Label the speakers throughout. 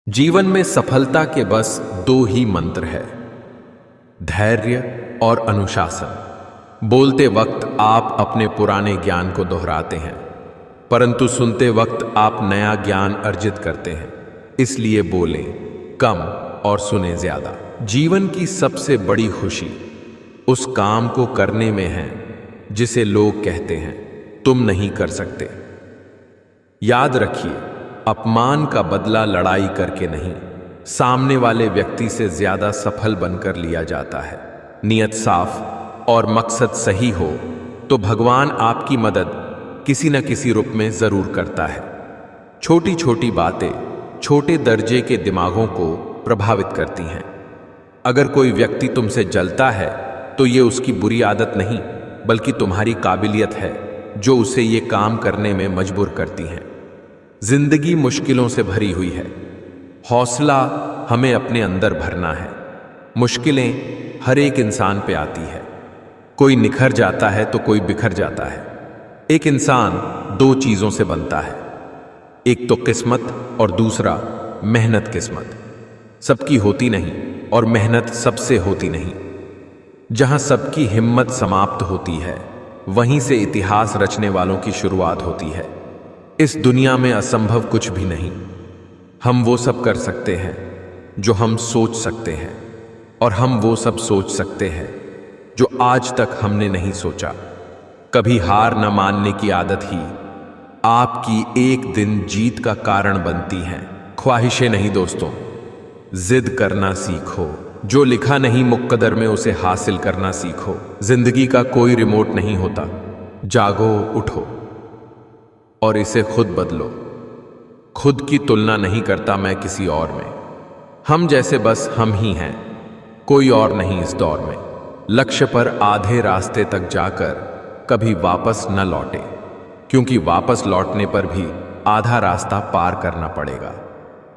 Speaker 1: जीवन में सफलता के बस दो ही मंत्र है, धैर्य और अनुशासन। बोलते वक्त आप अपने पुराने ज्ञान को दोहराते हैं, परंतु सुनते वक्त आप नया ज्ञान अर्जित करते हैं। इसलिए बोलें कम और सुने ज्यादा। जीवन की सबसे बड़ी खुशी उस काम को करने में है जिसे लोग कहते हैं तुम नहीं कर सकते। याद रखिए, अपमान का बदला लड़ाई करके नहीं, सामने वाले व्यक्ति से ज्यादा सफल बनकर लिया जाता है। नियत साफ और मकसद सही हो तो भगवान आपकी मदद किसी न किसी रूप में जरूर करता है। छोटी छोटी बातें छोटे दर्जे के दिमागों को प्रभावित करती हैं। अगर कोई व्यक्ति तुमसे जलता है तो ये उसकी बुरी आदत नहीं, बल्कि तुम्हारी काबिलियत है जो उसे ये काम करने में मजबूर करती है। जिंदगी मुश्किलों से भरी हुई है, हौसला हमें अपने अंदर भरना है। मुश्किलें हर एक इंसान पे आती है, कोई निखर जाता है तो कोई बिखर जाता है। एक इंसान दो चीजों से बनता है, एक तो किस्मत और दूसरा मेहनत। किस्मत सबकी होती नहीं और मेहनत सबसे होती नहीं। जहां सबकी हिम्मत समाप्त होती है, वहीं से इतिहास रचने वालों की शुरुआत होती है। इस दुनिया में असंभव कुछ भी नहीं। हम वो सब कर सकते हैं जो हम सोच सकते हैं, और हम वो सब सोच सकते हैं जो आज तक हमने नहीं सोचा। कभी हार न मानने की आदत ही आपकी एक दिन जीत का कारण बनती है। ख्वाहिशें नहीं दोस्तों, जिद करना सीखो। जो लिखा नहीं मुक्कदर में उसे हासिल करना सीखो। जिंदगी का कोई रिमोट नहीं होता। जागो, उठो और इसे खुद बदलो। खुद की तुलना नहीं करता मैं किसी और में। हम जैसे बस हम ही हैं, कोई और नहीं इस दौर में। लक्ष्य पर आधे रास्ते तक जाकर कभी वापस न लौटे, क्योंकि वापस लौटने पर भी आधा रास्ता पार करना पड़ेगा।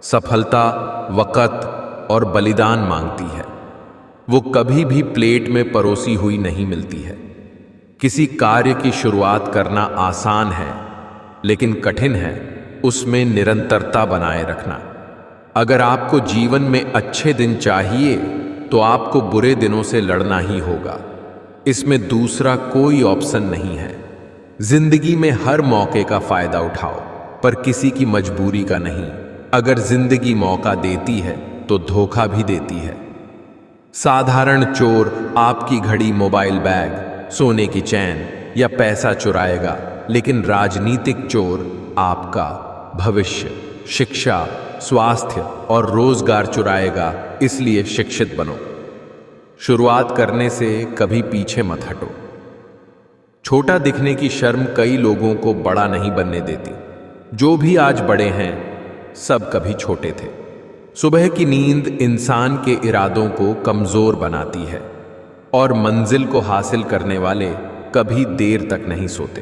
Speaker 1: सफलता वक़्त और बलिदान मांगती है। वो कभी भी प्लेट में परोसी हुई नहीं मिलती है। किसी कार्य की शुरुआत करना आसान है, लेकिन कठिन है उसमें निरंतरता बनाए रखना। अगर आपको जीवन में अच्छे दिन चाहिए तो आपको बुरे दिनों से लड़ना ही होगा। इसमें दूसरा कोई ऑप्शन नहीं है। जिंदगी में हर मौके का फायदा उठाओ, पर किसी की मजबूरी का नहीं। अगर जिंदगी मौका देती है तो धोखा भी देती है। साधारण चोर आपकी घड़ी, मोबाइल, बैग, सोने की चैन या पैसा चुराएगा, लेकिन राजनीतिक चोर आपका भविष्य, शिक्षा, स्वास्थ्य और रोजगार चुराएगा। इसलिए शिक्षित बनो। शुरुआत करने से कभी पीछे मत हटो। छोटा दिखने की शर्म कई लोगों को बड़ा नहीं बनने देती। जो भी आज बड़े हैं, सब कभी छोटे थे। सुबह की नींद इंसान के इरादों को कमजोर बनाती है, और मंजिल को हासिल करने वाले कभी देर तक नहीं सोते।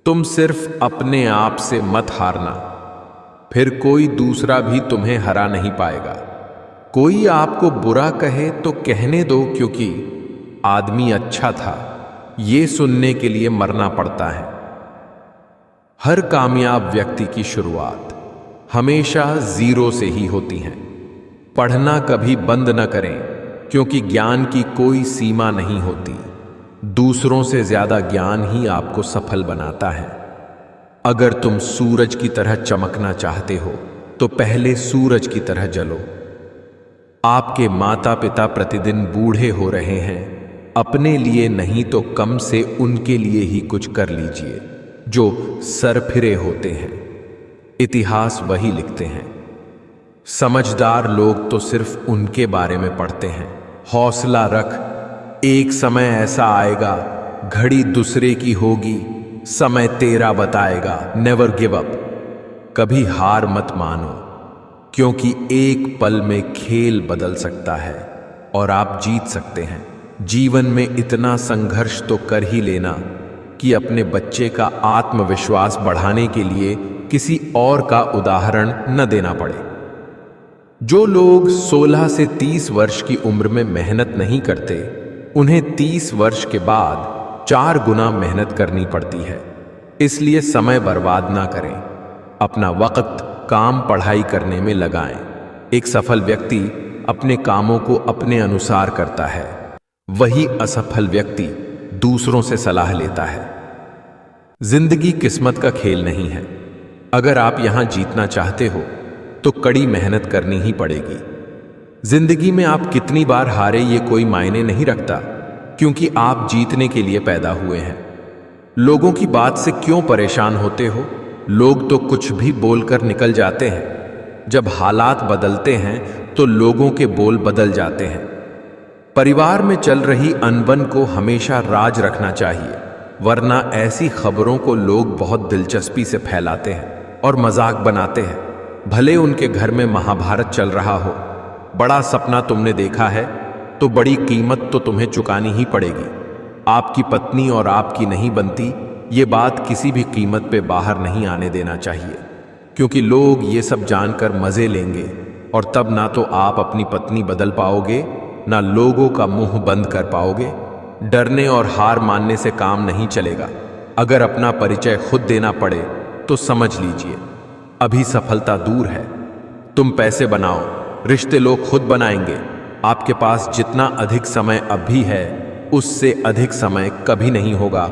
Speaker 1: तुम सिर्फ अपने आप से मत हारना, फिर कोई दूसरा भी तुम्हें हरा नहीं पाएगा। कोई आपको बुरा कहे तो कहने दो, क्योंकि आदमी अच्छा था ये सुनने के लिए मरना पड़ता है। हर कामयाब व्यक्ति की शुरुआत हमेशा जीरो से ही होती है। पढ़ना कभी बंद न करें, क्योंकि ज्ञान की कोई सीमा नहीं होती। दूसरों से ज्यादा ज्ञान ही आपको सफल बनाता है। अगर तुम सूरज की तरह चमकना चाहते हो तो पहले सूरज की तरह जलो। आपके माता पिता प्रतिदिन बूढ़े हो रहे हैं, अपने लिए नहीं तो कम से उनके लिए ही कुछ कर लीजिए। जो सरफिरे होते हैं, इतिहास वही लिखते हैं। समझदार लोग तो सिर्फ उनके बारे में पढ़ते हैं। हौसला रख, एक समय ऐसा आएगा, घड़ी दूसरे की होगी, समय तेरा बताएगा। Never give up. कभी हार मत मानो, क्योंकि एक पल में खेल बदल सकता है और आप जीत सकते हैं। जीवन में इतना संघर्ष तो कर ही लेना कि अपने बच्चे का आत्मविश्वास बढ़ाने के लिए किसी और का उदाहरण न देना पड़े। जो लोग 16 से 30 वर्ष की उम्र में मेहनत नहीं करते, उन्हें 30 वर्ष के बाद 4 गुना मेहनत करनी पड़ती है। इसलिए समय बर्बाद ना करें। अपना वक्त काम पढ़ाई करने में लगाएं। एक सफल व्यक्ति अपने कामों को अपने अनुसार करता है, वही असफल व्यक्ति दूसरों से सलाह लेता है। जिंदगी किस्मत का खेल नहीं है। अगर आप यहां जीतना चाहते हो तो कड़ी मेहनत करनी ही पड़ेगी। जिंदगी में आप कितनी बार हारे ये कोई मायने नहीं रखता, क्योंकि आप जीतने के लिए पैदा हुए हैं। लोगों की बात से क्यों परेशान होते हो? लोग तो कुछ भी बोलकर निकल जाते हैं। जब हालात बदलते हैं तो लोगों के बोल बदल जाते हैं। परिवार में चल रही अनबन को हमेशा राज रखना चाहिए, वरना ऐसी खबरों को लोग बहुत दिलचस्पी से फैलाते हैं और मजाक बनाते हैं। भले उनके घर में महाभारत चल रहा हो, बड़ा सपना तुमने देखा है तो बड़ी कीमत तो तुम्हें चुकानी ही पड़ेगी। आपकी पत्नी और आपकी नहीं बनती, ये बात किसी भी कीमत पे बाहर नहीं आने देना चाहिए, क्योंकि लोग ये सब जानकर मजे लेंगे और तब ना तो आप अपनी पत्नी बदल पाओगे, ना लोगों का मुंह बंद कर पाओगे। डरने और हार मानने से काम नहीं चलेगा। अगर अपना परिचय खुद देना पड़े तो समझ लीजिए अभी सफलता दूर है। तुम पैसे बनाओ, रिश्ते लोग खुद बनाएंगे। आपके पास जितना अधिक समय अभी है, उससे अधिक समय कभी नहीं होगा।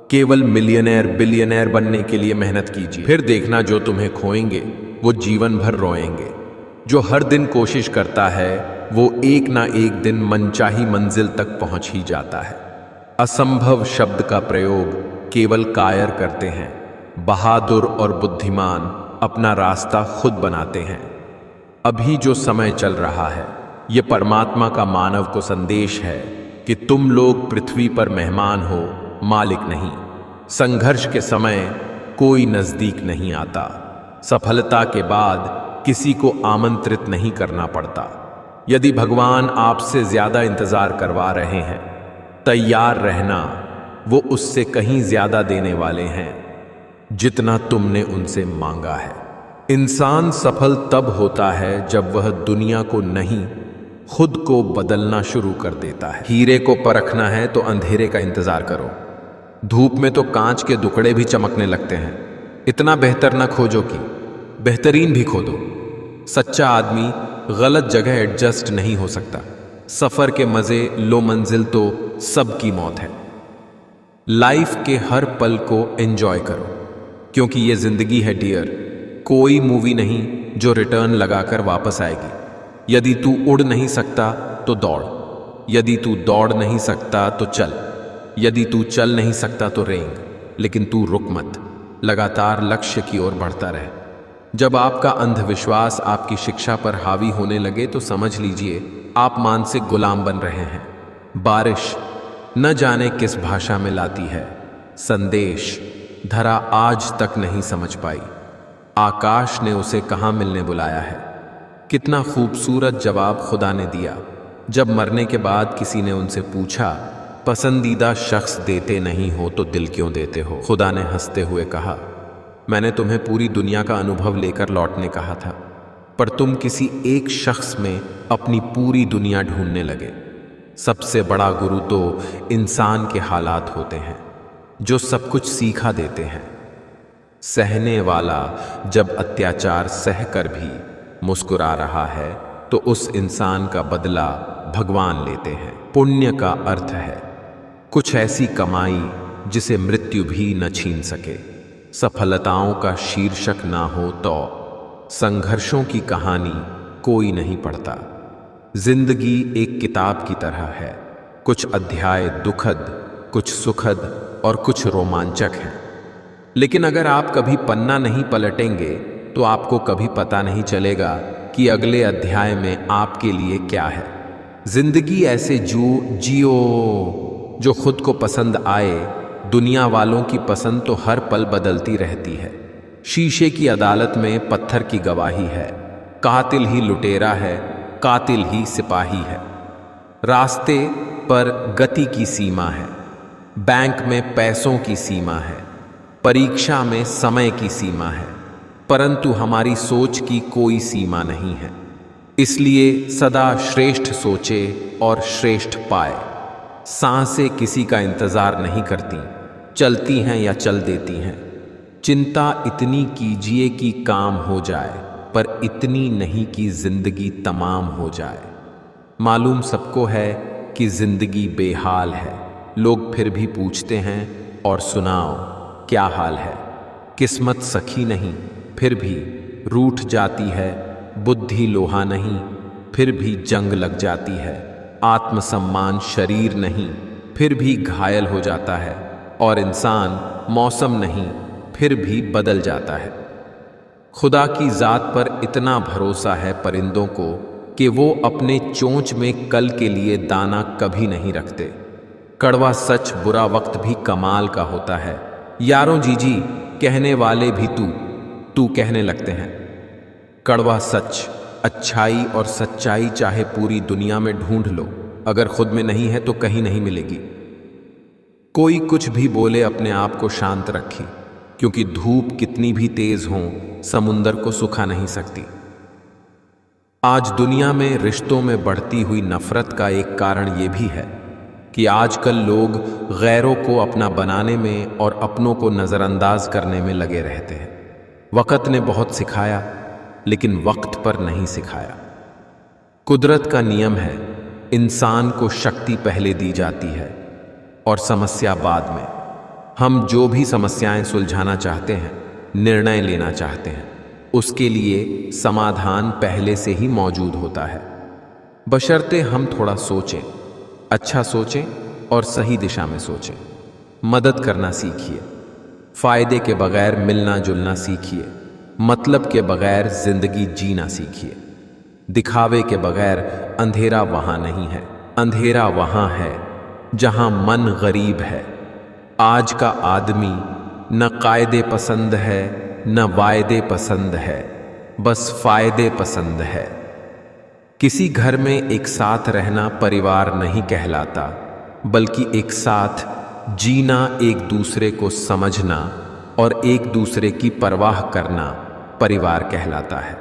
Speaker 1: केवल मिलियनेयर बिलियनेयर बनने के लिए मेहनत कीजिए, फिर देखना जो तुम्हें खोएंगे वो जीवन भर रोएंगे। जो हर दिन कोशिश करता है वो एक ना एक दिन मनचाही मंजिल तक पहुंच ही जाता है। असंभव शब्द का प्रयोग केवल कायर करते हैं। बहादुर और बुद्धिमान अपना रास्ता खुद बनाते हैं। अभी जो समय चल रहा है, ये परमात्मा का मानव को संदेश है कि तुम लोग पृथ्वी पर मेहमान हो, मालिक नहीं। संघर्ष के समय कोई नजदीक नहीं आता। सफलता के बाद किसी को आमंत्रित नहीं करना पड़ता। यदि भगवान आपसे ज्यादा इंतजार करवा रहे हैं, तैयार रहना, वो उससे कहीं ज्यादा देने वाले हैं जितना तुमने उनसे मांगा है। इंसान सफल तब होता है जब वह दुनिया को नहीं, खुद को बदलना शुरू कर देता है। हीरे को परखना है तो अंधेरे का इंतजार करो। धूप में तो कांच के टुकड़े भी चमकने लगते हैं। इतना बेहतर ना खोजो कि बेहतरीन भी खो दो। सच्चा आदमी गलत जगह एडजस्ट नहीं हो सकता। सफर के मजे लो मंजिल तो सबकी मौत है। लाइफ के हर पल को एंजॉय करो, क्योंकि ये जिंदगी है डियर। कोई मूवी नहीं जो रिटर्न लगाकर वापस आएगी। यदि तू उड़ नहीं सकता तो दौड़, यदि तू दौड़ नहीं सकता तो चल, यदि तू चल नहीं सकता तो रेंग, लेकिन तू रुक मत। लगातार लक्ष्य की ओर बढ़ता रहे। जब आपका अंधविश्वास आपकी शिक्षा पर हावी होने लगे तो समझ लीजिए आप मानसिक गुलाम बन रहे हैं। बारिश न जाने किस भाषा में लाती है संदेश, धरा आज तक नहीं समझ पाई। आकाश ने उसे कहाँ मिलने बुलाया है। कितना खूबसूरत जवाब खुदा ने दिया। जब मरने के बाद किसी ने उनसे पूछा, पसंदीदा शख्स देते नहीं हो तो दिल क्यों देते हो? खुदा ने हंसते हुए कहा, मैंने तुम्हें पूरी दुनिया का अनुभव लेकर लौटने कहा था, पर तुम किसी एक शख्स में अपनी पूरी दुनिया ढूंढने लगे। सबसे बड़ा गुरु तो इंसान के हालात होते हैं, जो सब कुछ सीखा देते हैं। सहने वाला जब अत्याचार सहकर भी मुस्कुरा रहा है तो उस इंसान का बदला भगवान लेते हैं। पुण्य का अर्थ है कुछ ऐसी कमाई जिसे मृत्यु भी न छीन सके। सफलताओं का शीर्षक ना हो तो संघर्षों की कहानी कोई नहीं पढ़ता। जिंदगी एक किताब की तरह है। कुछ अध्याय दुखद, कुछ सुखद और कुछ रोमांचक हैं। लेकिन अगर आप कभी पन्ना नहीं पलटेंगे तो आपको कभी पता नहीं चलेगा कि अगले अध्याय में आपके लिए क्या है। जिंदगी ऐसे जियो जो खुद को पसंद आए। दुनिया वालों की पसंद तो हर पल बदलती रहती है। शीशे की अदालत में पत्थर की गवाही है। कातिल ही लुटेरा है, कातिल ही सिपाही है। रास्ते पर गति की सीमा है, बैंक में पैसों की सीमा है, परीक्षा में समय की सीमा है, परंतु हमारी सोच की कोई सीमा नहीं है। इसलिए सदा श्रेष्ठ सोचे और श्रेष्ठ पाए। सांसें किसी का इंतजार नहीं करती, चलती हैं या चल देती हैं। चिंता इतनी कीजिए कि काम हो जाए, पर इतनी नहीं कि जिंदगी तमाम हो जाए। मालूम सबको है कि जिंदगी बेहाल है, लोग फिर भी पूछते हैं और सुनाओ क्या हाल है। किस्मत सखी नहीं फिर भी रूठ जाती है, बुद्धि लोहा नहीं फिर भी जंग लग जाती है, आत्मसम्मान शरीर नहीं फिर भी घायल हो जाता है, और इंसान मौसम नहीं फिर भी बदल जाता है। खुदा की ज़ात पर इतना भरोसा है परिंदों को कि वो अपने चोंच में कल के लिए दाना कभी नहीं रखते। कड़वा सच बुरा वक्त भी कमाल का होता है, यारों जीजी कहने वाले भी तू कहने लगते हैं। कड़वा सच, अच्छाई और सच्चाई चाहे पूरी दुनिया में ढूंढ लो, अगर खुद में नहीं है तो कहीं नहीं मिलेगी। कोई कुछ भी बोले अपने आप को शांत रखी, क्योंकि धूप कितनी भी तेज हो समुंदर को सुखा नहीं सकती। आज दुनिया में रिश्तों में बढ़ती हुई नफरत का एक कारण ये भी है कि आजकल लोग गैरों को अपना बनाने में और अपनों को नज़रअंदाज करने में लगे रहते हैं। वक़्त ने बहुत सिखाया, लेकिन वक्त पर नहीं सिखाया। कुदरत का नियम है, इंसान को शक्ति पहले दी जाती है और समस्या बाद में। हम जो भी समस्याएं सुलझाना चाहते हैं, निर्णय लेना चाहते हैं, उसके लिए समाधान पहले से ही मौजूद होता है, बशर्ते हम थोड़ा सोचें, अच्छा सोचें और सही दिशा में सोचें। मदद करना सीखिए, फायदे के बगैर मिलना जुलना सीखिए, मतलब के बगैर जिंदगी जीना सीखिए। दिखावे के बगैर अंधेरा वहां नहीं है, अंधेरा वहां है जहां मन गरीब है। आज का आदमी न कायदे पसंद है न वायदे पसंद है, बस फायदे पसंद है। किसी घर में एक साथ रहना परिवार नहीं कहलाता, बल्कि एक साथ जीना, एक दूसरे को समझना और एक दूसरे की परवाह करना परिवार कहलाता है।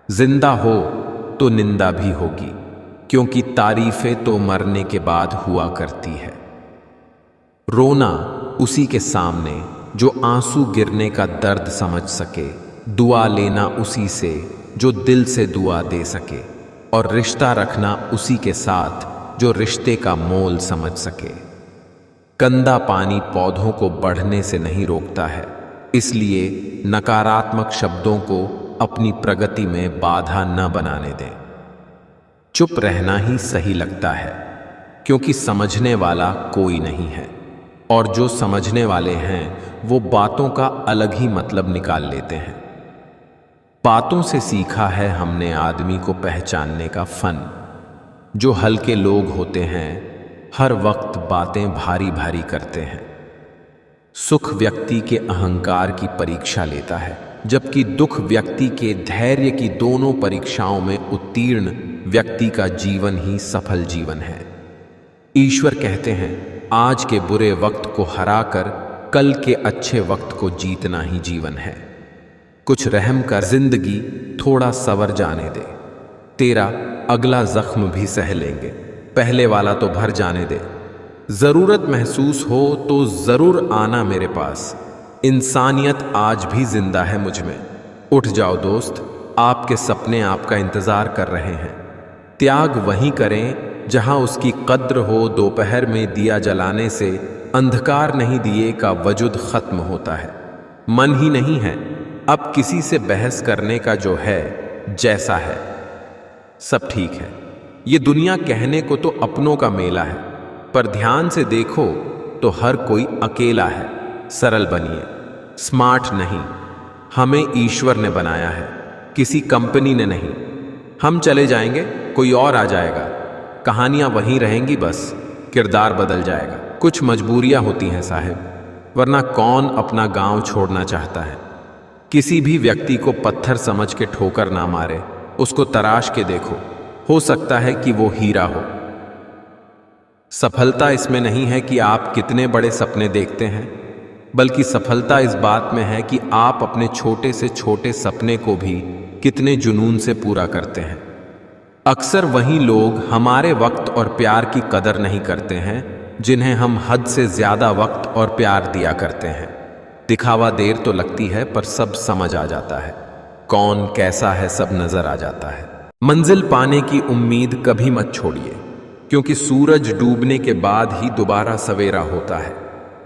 Speaker 1: जिंदा हो तो निंदा भी होगी, क्योंकि तारीफें तो मरने के बाद हुआ करती है। रोना उसी के सामने जो आंसू गिरने का दर्द समझ सके, दुआ लेना उसी से जो दिल से दुआ दे सके, और रिश्ता रखना उसी के साथ जो रिश्ते का मोल समझ सके। गंदा पानी पौधों को बढ़ने से नहीं रोकता है, इसलिए नकारात्मक शब्दों को अपनी प्रगति में बाधा न बनाने दें। चुप रहना ही सही लगता है, क्योंकि समझने वाला कोई नहीं है, और जो समझने वाले हैं वो बातों का अलग ही मतलब निकाल लेते हैं। बातों से सीखा है हमने आदमी को पहचानने का फन। जो हल्के लोग होते हैं हर वक्त बातें भारी भारी करते हैं। सुख व्यक्ति के अहंकार की परीक्षा लेता है, जबकि दुख व्यक्ति के धैर्य की दोनों परीक्षाओं में उत्तीर्ण व्यक्ति का जीवन ही सफल जीवन है। ईश्वर कहते हैं, आज के बुरे वक्त को हराकर कल के अच्छे वक्त को जीतना ही जीवन है। कुछ रहम कर जिंदगी थोड़ा सवर जाने दे, तेरा अगला जख्म भी सह लेंगे, पहले वाला तो भर जाने दे। जरूरत महसूस हो तो जरूर आना मेरे पास, इंसानियत आज भी जिंदा है मुझ में। उठ जाओ दोस्त, आपके सपने आपका इंतजार कर रहे हैं। त्याग वहीं करें जहां उसकी कद्र हो। दोपहर में दिया जलाने से अंधकार नहीं दिए का वजूद खत्म होता है। मन ही नहीं है अब किसी से बहस करने का, जो है जैसा है सब ठीक है। ये दुनिया कहने को तो अपनों का मेला है, पर ध्यान से देखो तो हर कोई अकेला है। सरल बनिए, स्मार्ट नहीं। हमें ईश्वर ने बनाया है, किसी कंपनी ने नहीं। हम चले जाएंगे, कोई और आ जाएगा, कहानियां वहीं रहेंगी, बस किरदार बदल जाएगा। कुछ मजबूरियां होती हैं साहब, वरना कौन अपना गांव छोड़ना चाहता है। किसी भी व्यक्ति को पत्थर समझ के ठोकर ना मारे, उसको तराश के देखो, हो सकता है कि वो हीरा हो। सफलता इसमें नहीं है कि आप कितने बड़े सपने देखते हैं, बल्कि सफलता इस बात में है कि आप अपने छोटे से छोटे सपने को भी कितने जुनून से पूरा करते हैं। अक्सर वही लोग हमारे वक्त और प्यार की कदर नहीं करते हैं जिन्हें हम हद से ज्यादा वक्त और प्यार दिया करते हैं। दिखावा देर तो लगती है पर सब समझ आ जाता है, कौन कैसा है सब नजर आ जाता है। मंजिल पाने की उम्मीद कभी मत छोड़िए, क्योंकि सूरज डूबने के बाद ही दोबारा सवेरा होता है।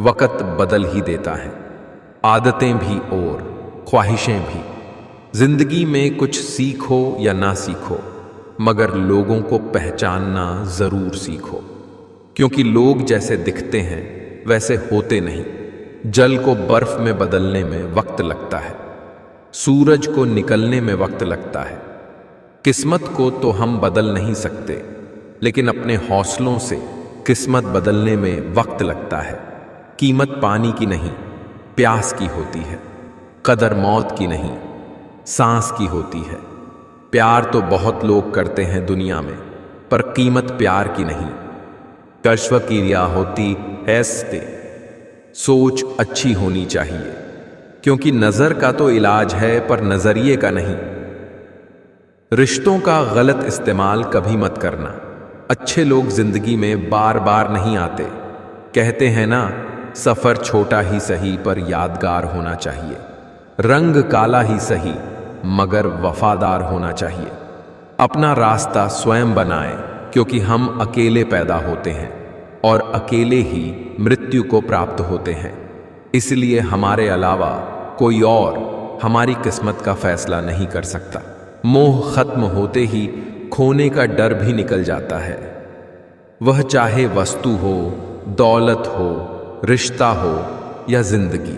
Speaker 1: वक्त बदल ही देता है, आदतें भी और ख्वाहिशें भी। जिंदगी में कुछ सीखो या ना सीखो, मगर लोगों को पहचानना जरूर सीखो, क्योंकि लोग जैसे दिखते हैं वैसे होते नहीं। जल को बर्फ में बदलने में वक्त लगता है, सूरज को निकलने में वक्त लगता है। किस्मत को तो हम बदल नहीं सकते, लेकिन अपने हौसलों से किस्मत बदलने में वक्त लगता है। कीमत पानी की नहीं, प्यास की होती है। कदर मौत की नहीं, सांस की होती है। प्यार तो बहुत लोग करते हैं दुनिया में, पर कीमत प्यार की नहीं। कश्व की रिया होती हैस्ते, सोच अच्छी होनी चाहिए, क्योंकि नजर का तो इलाज है पर नजरिए का नहीं। रिश्तों का गलत इस्तेमाल कभी मत करना। अच्छे लोग जिंदगी में बार बार नहीं आते। कहते हैं ना, सफर छोटा ही सही पर यादगार होना चाहिए। रंग काला ही सही मगर वफादार होना चाहिए। अपना रास्ता स्वयं बनाएं, क्योंकि हम अकेले पैदा होते हैं और अकेले ही मृत्यु को प्राप्त होते हैं। इसलिए हमारे अलावा कोई और हमारी किस्मत का फैसला नहीं कर सकता। मोह खत्म होते ही खोने का डर भी निकल जाता है। वह चाहे वस्तु हो, दौलत हो, रिश्ता हो या जिंदगी।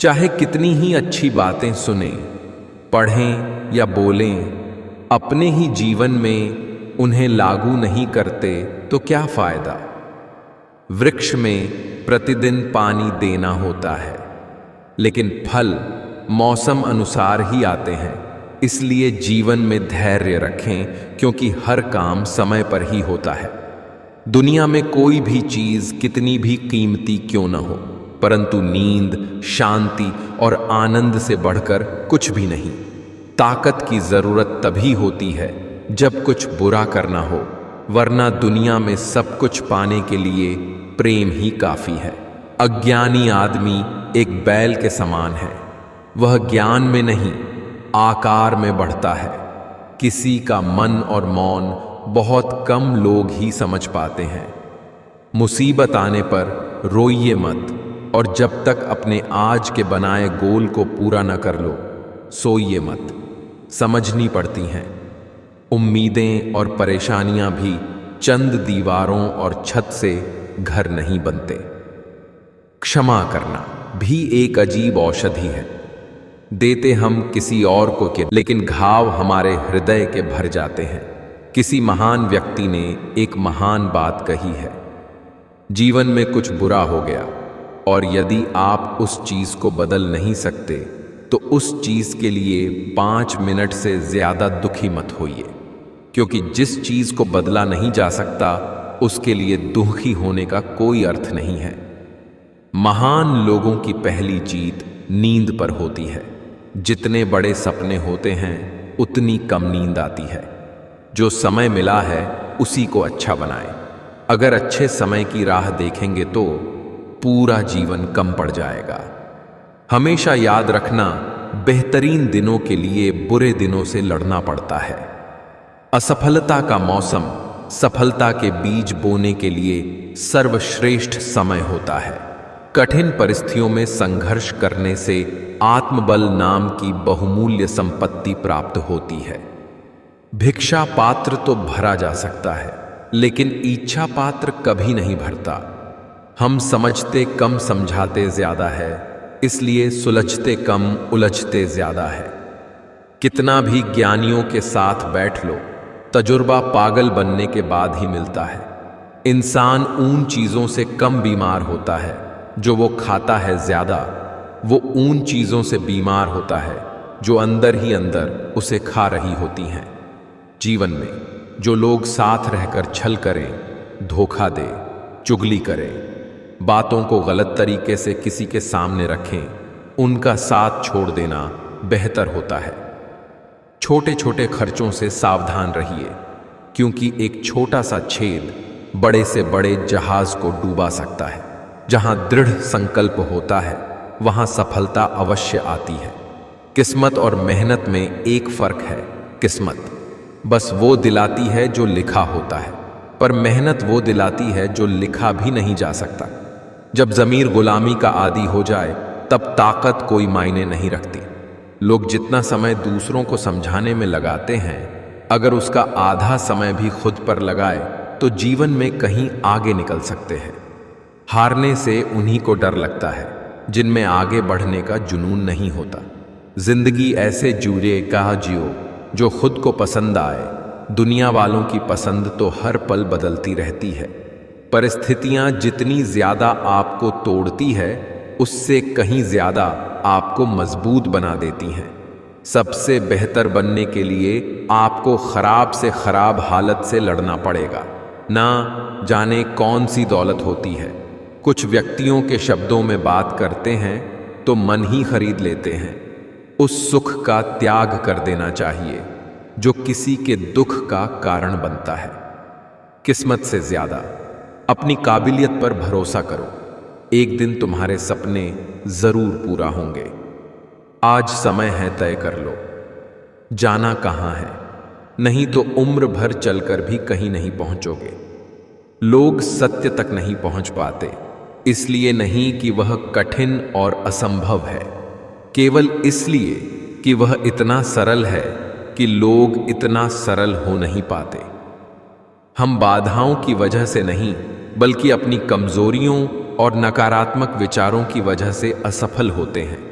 Speaker 1: चाहे कितनी ही अच्छी बातें सुने, पढ़ें या बोलें, अपने ही जीवन में उन्हें लागू नहीं करते तो क्या फायदा। वृक्ष में प्रतिदिन पानी देना होता है, लेकिन फल मौसम अनुसार ही आते हैं। इसलिए जीवन में धैर्य रखें, क्योंकि हर काम समय पर ही होता है। दुनिया में कोई भी चीज कितनी भी कीमती क्यों न हो, परंतु नींद, शांति और आनंद से बढ़कर कुछ भी नहीं। ताकत की जरूरत तभी होती है जब कुछ बुरा करना हो, वरना दुनिया में सब कुछ पाने के लिए प्रेम ही काफी है। अज्ञानी आदमी एक बैल के समान है। वह ज्ञान में नहीं, आकार में बढ़ता है। किसी का मन और मौन बहुत कम लोग ही समझ पाते हैं। मुसीबत आने पर रोइए मत, और जब तक अपने आज के बनाए गोल को पूरा न कर लो, सोइए मत। समझनी पड़ती हैं, उम्मीदें और परेशानियां भी चंद दीवारों और छत से घर नहीं बनते। क्षमा करना भी एक अजीब औषधि है। देते हम किसी और को के, लेकिन घाव हमारे हृदय के भर जाते हैं। किसी महान व्यक्ति ने एक महान बात कही है, जीवन में कुछ बुरा हो गया और यदि आप उस चीज को बदल नहीं सकते तो उस चीज के लिए 5 मिनट से ज्यादा दुखी मत होइए, क्योंकि जिस चीज को बदला नहीं जा सकता उसके लिए दुखी होने का कोई अर्थ नहीं है। महान लोगों की पहली जीत नींद पर होती है। जितने बड़े सपने होते हैं उतनी कम नींद आती है। जो समय मिला है उसी को अच्छा बनाएं। अगर अच्छे समय की राह देखेंगे तो पूरा जीवन कम पड़ जाएगा। हमेशा याद रखना, बेहतरीन दिनों के लिए बुरे दिनों से लड़ना पड़ता है। असफलता का मौसम सफलता के बीज बोने के लिए सर्वश्रेष्ठ समय होता है। कठिन परिस्थितियों में संघर्ष करने से आत्मबल नाम की बहुमूल्य संपत्ति प्राप्त होती है। भिक्षा पात्र तो भरा जा सकता है, लेकिन इच्छा पात्र कभी नहीं भरता। हम समझते कम, समझाते ज्यादा है, इसलिए सुलझते कम, उलझते ज्यादा है। कितना भी ज्ञानियों के साथ बैठ लो, तजुर्बा पागल बनने के बाद ही मिलता है। इंसान उन चीजों से कम बीमार होता है जो वो खाता है ज्यादा। वो उन चीजों से बीमार होता है जो अंदर ही अंदर उसे खा रही होती हैं। जीवन में जो लोग साथ रहकर छल करें, धोखा दे, चुगली करें, बातों को गलत तरीके से किसी के सामने रखें, उनका साथ छोड़ देना बेहतर होता है। छोटे छोटे खर्चों से सावधान रहिए, क्योंकि एक छोटा सा छेद बड़े से बड़े जहाज को डूबा सकता है। जहां दृढ़ संकल्प होता है वहां सफलता अवश्य आती है। किस्मत और मेहनत में एक फर्क है। किस्मत बस वो दिलाती है जो लिखा होता है, पर मेहनत वो दिलाती है जो लिखा भी नहीं जा सकता। जब ज़मीर गुलामी का आदी हो जाए तब ताकत कोई मायने नहीं रखती। लोग जितना समय दूसरों को समझाने में लगाते हैं, अगर उसका आधा समय भी खुद पर लगाए तो जीवन में कहीं आगे निकल सकते हैं। हारने से उन्हीं को डर लगता है जिनमें आगे बढ़ने का जुनून नहीं होता। जिंदगी ऐसे जूझे कहा जियो जो खुद को पसंद आए। दुनिया वालों की पसंद तो हर पल बदलती रहती है। परिस्थितियां जितनी ज्यादा आपको तोड़ती है, उससे कहीं ज्यादा आपको मजबूत बना देती हैं। सबसे बेहतर बनने के लिए आपको खराब से खराब हालत से लड़ना पड़ेगा। ना जाने कौन सी दौलत होती है, कुछ व्यक्तियों के शब्दों में बात करते हैं तो मन ही खरीद लेते हैं। उस सुख का त्याग कर देना चाहिए जो किसी के दुख का कारण बनता है। किस्मत से ज्यादा अपनी काबिलियत पर भरोसा करो। एक दिन तुम्हारे सपने जरूर पूरा होंगे। आज समय है, तय कर लो जाना कहां है, नहीं तो उम्र भर चलकर भी कहीं नहीं पहुंचोगे। लोग सत्य तक नहीं पहुंच पाते, इसलिए नहीं कि वह कठिन और असंभव है, केवल इसलिए कि वह इतना सरल है कि लोग इतना सरल हो नहीं पाते। हम बाधाओं की वजह से नहीं, बल्कि अपनी कमजोरियों और नकारात्मक विचारों की वजह से असफल होते हैं।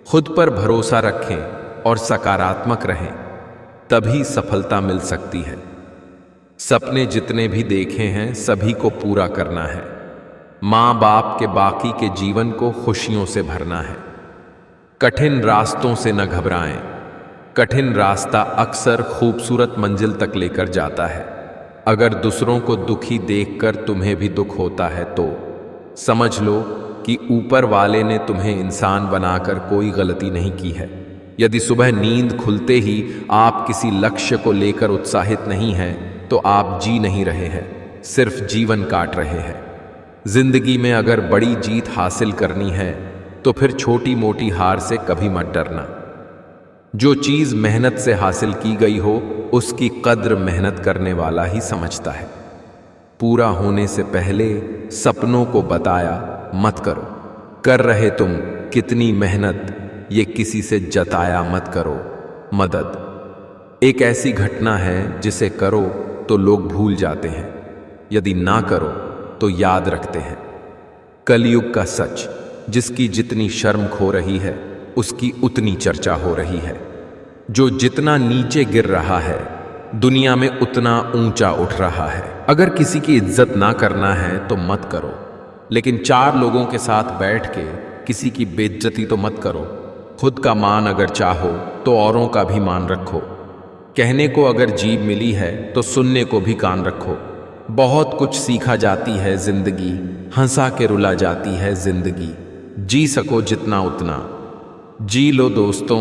Speaker 1: खुद पर भरोसा रखें और सकारात्मक रहें, तभी सफलता मिल सकती है। सपने जितने भी देखे हैं सभी को पूरा करना है। माँ बाप के बाकी के जीवन को खुशियों से भरना है। कठिन रास्तों से न घबराएं। कठिन रास्ता अक्सर खूबसूरत मंजिल तक लेकर जाता है। अगर दूसरों को दुखी देखकर तुम्हें भी दुख होता है तो समझ लो कि ऊपर वाले ने तुम्हें इंसान बनाकर कोई गलती नहीं की है। यदि सुबह नींद खुलते ही आप किसी लक्ष्य को लेकर उत्साहित नहीं हैं, तो आप जी नहीं रहे हैं, सिर्फ जीवन काट रहे हैं। जिंदगी में अगर बड़ी जीत हासिल करनी है तो फिर छोटी मोटी हार से कभी मत डरना। जो चीज मेहनत से हासिल की गई हो, उसकी कद्र मेहनत करने वाला ही समझता है। पूरा होने से पहले सपनों को बताया मत करो। कर रहे तुम कितनी मेहनत, ये किसी से जताया मत करो। मदद एक ऐसी घटना है जिसे करो तो लोग भूल जाते हैं, यदि ना करो तो याद रखते हैं। कलयुग का सच, जिसकी जितनी शर्म खो रही है उसकी उतनी चर्चा हो रही है। जो जितना नीचे गिर रहा है, दुनिया में उतना ऊंचा उठ रहा है। अगर किसी की इज्जत ना करना है तो मत करो, लेकिन चार लोगों के साथ बैठ के किसी की बेइज्जती तो मत करो। खुद का मान अगर चाहो तो औरों का भी मान रखो। कहने को अगर जीभ मिली है तो सुनने को भी कान रखो। बहुत कुछ सीखा जाती है जिंदगी, हंसा के रुला जाती है जिंदगी। जी सको जितना उतना जी लो दोस्तों,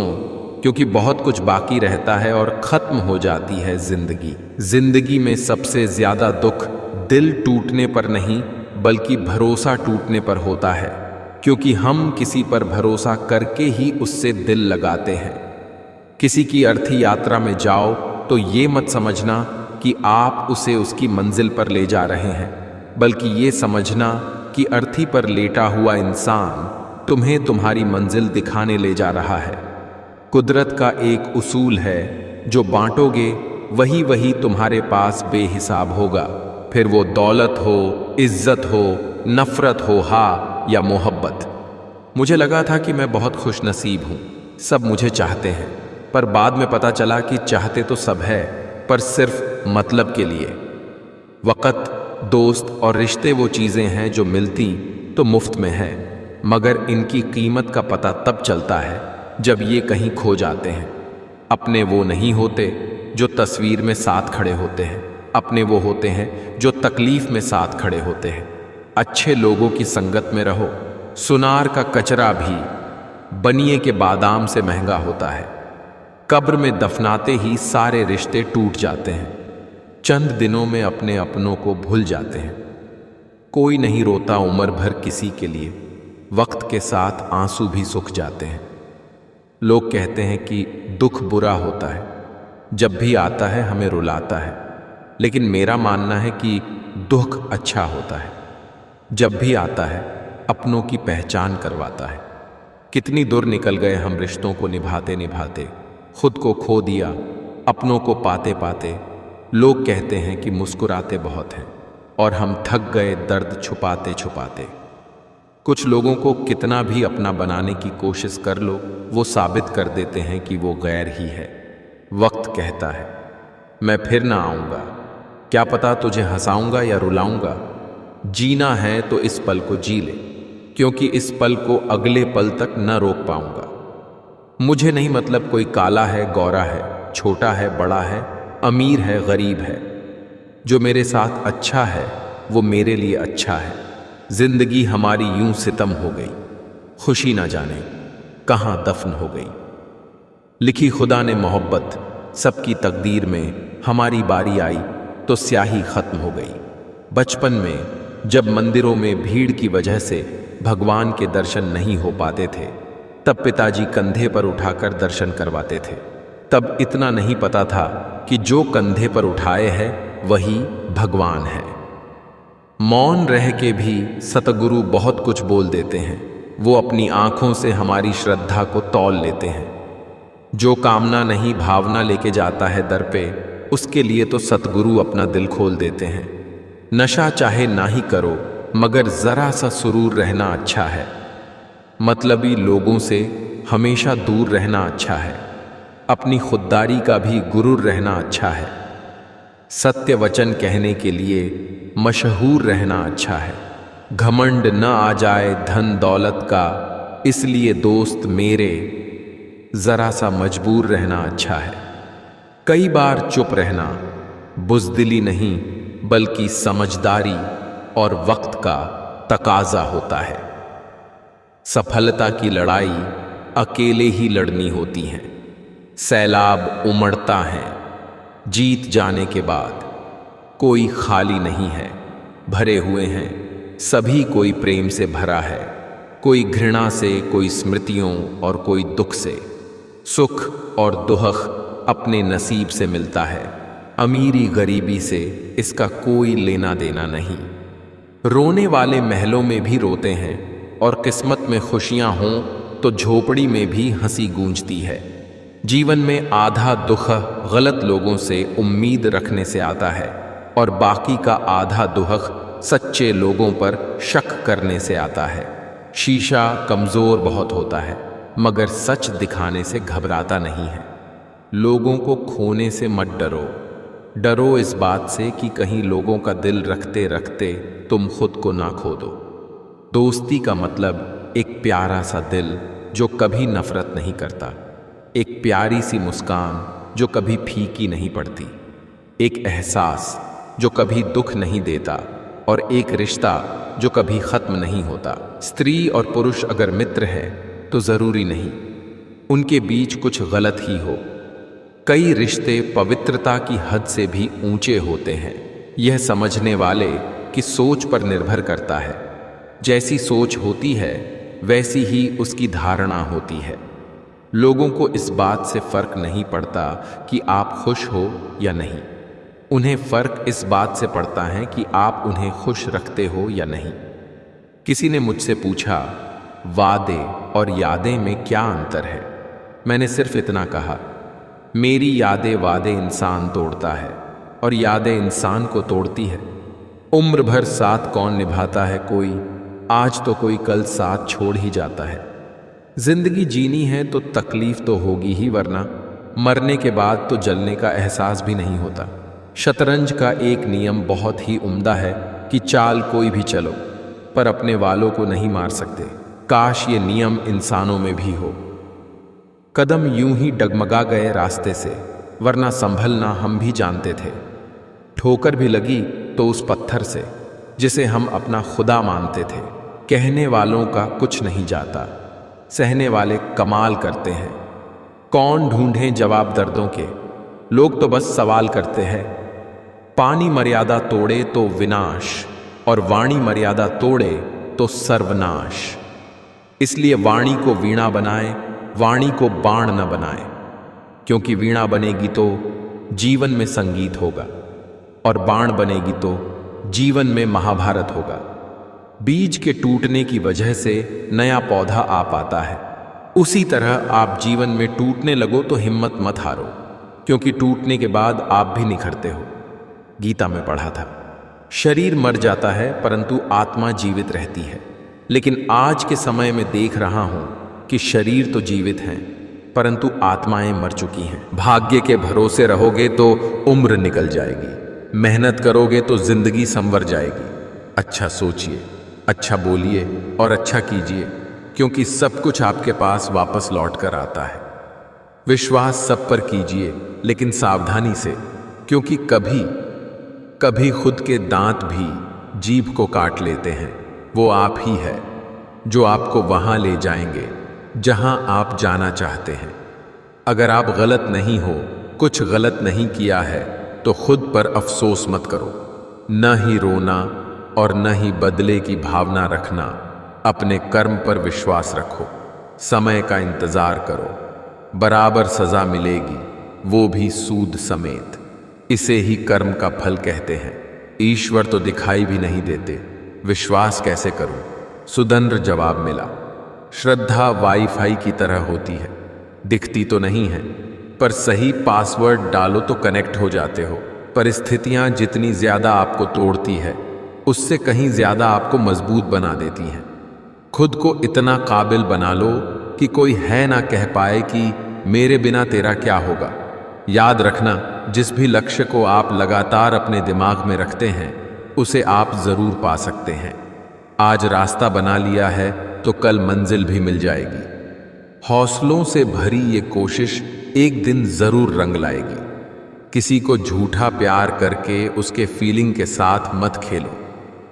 Speaker 1: क्योंकि बहुत कुछ बाकी रहता है और खत्म हो जाती है जिंदगी। जिंदगी में सबसे ज्यादा दुख दिल टूटने पर नहीं, बल्कि भरोसा टूटने पर होता है, क्योंकि हम किसी पर भरोसा करके ही उससे दिल लगाते हैं। किसी की अर्थी यात्रा में जाओ तो ये मत समझना कि आप उसे उसकी मंजिल पर ले जा रहे हैं, बल्कि ये समझना कि अर्थी पर लेटा हुआ इंसान तुम्हें तुम्हारी मंजिल दिखाने ले जा रहा है। कुदरत का एक उसूल है, जो बांटोगे वही वही तुम्हारे पास बेहिसाब होगा, फिर वो दौलत हो, इज्जत हो, नफरत हो, या मोहब्बत। मुझे लगा था कि मैं बहुत खुशनसीब हूँ, सब मुझे चाहते हैं, पर बाद में पता चला कि चाहते तो सब है, पर सिर्फ मतलब के लिए। वक़्त, दोस्त और रिश्ते वो चीज़ें हैं जो मिलती तो मुफ्त में है, मगर इनकी कीमत का पता तब चलता है जब ये कहीं खो जाते हैं। अपने वो नहीं होते जो तस्वीर में साथ खड़े होते हैं, अपने वो होते हैं जो तकलीफ में साथ खड़े होते हैं। अच्छे लोगों की संगत में रहो। सुनार का कचरा भी बनिए के बादाम से महंगा होता है। कब्र में दफनाते ही सारे रिश्ते टूट जाते हैं। चंद दिनों में अपने अपनों को भूल जाते हैं। कोई नहीं रोता उम्र भर किसी के लिए, वक्त के साथ आंसू भी सूख जाते हैं। लोग कहते हैं कि दुख बुरा होता है, जब भी आता है हमें रुलाता है, लेकिन मेरा मानना है कि दुख अच्छा होता है। जब भी आता है अपनों की पहचान करवाता है। कितनी दूर निकल गए हम रिश्तों को निभाते निभाते, खुद को खो दिया अपनों को पाते पाते। लोग कहते हैं कि मुस्कुराते बहुत हैं और हम थक गए दर्द छुपाते छुपाते। कुछ लोगों को कितना भी अपना बनाने की कोशिश कर लो, वो साबित कर देते हैं कि वो गैर ही है। वक्त कहता है मैं फिर ना आऊँगा, क्या पता तुझे हंसाऊंगा या रुलाऊंगा। जीना है तो इस पल को जी ले, क्योंकि इस पल को अगले पल तक न रोक पाऊंगा। मुझे नहीं मतलब कोई काला है गोरा है, छोटा है बड़ा है, अमीर है गरीब है। जो मेरे साथ अच्छा है वो मेरे लिए अच्छा है। जिंदगी हमारी यूं सितम हो गई, खुशी ना जाने कहां दफन हो गई। लिखी खुदा ने मोहब्बत सबकी तकदीर में, हमारी बारी आई तो स्याही खत्म हो गई। बचपन में जब मंदिरों में भीड़ की वजह से भगवान के दर्शन नहीं हो पाते थे, तब पिताजी कंधे पर उठाकर दर्शन करवाते थे। तब इतना नहीं पता था कि जो कंधे पर उठाए है वही भगवान है। मौन रह के भी सतगुरु बहुत कुछ बोल देते हैं। वो अपनी आंखों से हमारी श्रद्धा को तौल लेते हैं। जो कामना नहीं भावना लेके जाता है दर पे, उसके लिए तो सतगुरु अपना दिल खोल देते हैं। नशा चाहे ना ही करो, मगर जरा सा सुरूर रहना अच्छा है। मतलबी लोगों से हमेशा दूर रहना अच्छा है। अपनी खुददारी का भी गुरूर रहना अच्छा है। सत्य वचन कहने के लिए मशहूर रहना अच्छा है। घमंड न आ जाए धन दौलत का, इसलिए दोस्त मेरे जरा सा मजबूर रहना अच्छा है। कई बार चुप रहना बुज़दिली नहीं, बल्कि समझदारी और वक्त का तकाजा होता है। सफलता की लड़ाई अकेले ही लड़नी होती है। सैलाब उमड़ता है, जीत जाने के बाद कोई खाली नहीं है। भरे हुए हैं सभी, कोई प्रेम से भरा है, कोई घृणा से, कोई स्मृतियों और कोई दुख से। सुख और दुख अपने नसीब से मिलता है। अमीरी गरीबी से इसका कोई लेना देना नहीं। रोने वाले महलों में भी रोते हैं, और किस्मत में खुशियां हों तो झोपड़ी में भी हंसी गूंजती है। जीवन में आधा दुख गलत लोगों से उम्मीद रखने से आता है, और बाकी का आधा दुख सच्चे लोगों पर शक करने से आता है। शीशा कमजोर बहुत होता है, मगर सच दिखाने से घबराता नहीं है। लोगों को खोने से मत डरो, डरो इस बात से कि कहीं लोगों का दिल रखते रखते तुम खुद को ना खो दो। दोस्ती का मतलब एक प्यारा सा दिल जो कभी नफरत नहीं करता, एक प्यारी सी मुस्कान जो कभी फीकी नहीं पड़ती, एक एहसास जो कभी दुख नहीं देता, और एक रिश्ता जो कभी खत्म नहीं होता। स्त्री और पुरुष अगर मित्र है तो जरूरी नहीं उनके बीच कुछ गलत ही हो। कई रिश्ते पवित्रता की हद से भी ऊंचे होते हैं। यह समझने वाले की सोच पर निर्भर करता है। जैसी सोच होती है वैसी ही उसकी धारणा होती है। लोगों को इस बात से फर्क नहीं पड़ता कि आप खुश हो या नहीं, उन्हें फर्क इस बात से पड़ता है कि आप उन्हें खुश रखते हो या नहीं। किसी ने मुझसे पूछा वादे और यादें में क्या अंतर है। मैंने सिर्फ इतना कहा, मेरी यादें वादे इंसान तोड़ता है और यादें इंसान को तोड़ती है। उम्र भर साथ कौन निभाता है कोई, आज तो कोई कल साथ छोड़ ही जाता है। जिंदगी जीनी है तो तकलीफ तो होगी ही, वरना मरने के बाद तो जलने का एहसास भी नहीं होता। शतरंज का एक नियम बहुत ही उम्दा है कि चाल कोई भी चलो पर अपने वालों को नहीं मार सकते। काश ये नियम इंसानों में भी हो। कदम यूं ही डगमगा गए रास्ते से, वरना संभलना हम भी जानते थे। ठोकर भी लगी तो उस पत्थर से जिसे हम अपना खुदा मानते थे। कहने वालों का कुछ नहीं जाता, सहने वाले कमाल करते हैं। कौन ढूंढे जवाब दर्दों के, लोग तो बस सवाल करते हैं। पानी मर्यादा तोड़े तो विनाश, और वाणी मर्यादा तोड़े तो सर्वनाश। इसलिए वाणी को वीणा बनाएं, वाणी को बाण न बनाएं, क्योंकि वीणा बनेगी तो जीवन में संगीत होगा और बाण बनेगी तो जीवन में महाभारत होगा। बीज के टूटने की वजह से नया पौधा आ पाता है। उसी तरह आप जीवन में टूटने लगो तो हिम्मत मत हारो, क्योंकि टूटने के बाद आप भी निखरते हो। गीता में पढ़ा था, शरीर मर जाता है परंतु आत्मा जीवित रहती है। लेकिन आज के समय में देख रहा हूं कि शरीर तो जीवित हैं परंतु आत्माएं मर चुकी हैं। भाग्य के भरोसे रहोगे तो उम्र निकल जाएगी, मेहनत करोगे तो जिंदगी संवर जाएगी। अच्छा सोचिए, अच्छा बोलिए और अच्छा कीजिए, क्योंकि सब कुछ आपके पास वापस लौट कर आता है। विश्वास सब पर कीजिए, लेकिन सावधानी से, क्योंकि कभी कभी खुद के दांत भी जीभ को काट लेते हैं। वो आप ही है जो आपको वहां ले जाएंगे जहां आप जाना चाहते हैं। अगर आप गलत नहीं हो, कुछ गलत नहीं किया है, तो खुद पर अफसोस मत करो। न ही रोना और न ही बदले की भावना रखना। अपने कर्म पर विश्वास रखो, समय का इंतजार करो, बराबर सजा मिलेगी, वो भी सूद समेत। इसे ही कर्म का फल कहते हैं। ईश्वर तो दिखाई भी नहीं देते, विश्वास कैसे करूं? सुदंद्र जवाब मिला, श्रद्धा वाईफाई की तरह होती है, दिखती तो नहीं है, पर सही पासवर्ड डालो तो कनेक्ट हो जाते हो। परिस्थितियां जितनी ज्यादा आपको तोड़ती है, उससे कहीं ज्यादा आपको मजबूत बना देती हैं। खुद को इतना काबिल बना लो कि कोई है ना कह पाए कि मेरे बिना तेरा क्या होगा। याद रखना, जिस भी लक्ष्य को आप लगातार अपने दिमाग में रखते हैं, उसे आप जरूर पा सकते हैं। आज रास्ता बना लिया है तो कल मंजिल भी मिल जाएगी। हौसलों से भरी ये कोशिश एक दिन जरूर रंग लाएगी। किसी को झूठा प्यार करके उसके फीलिंग के साथ मत खेलो।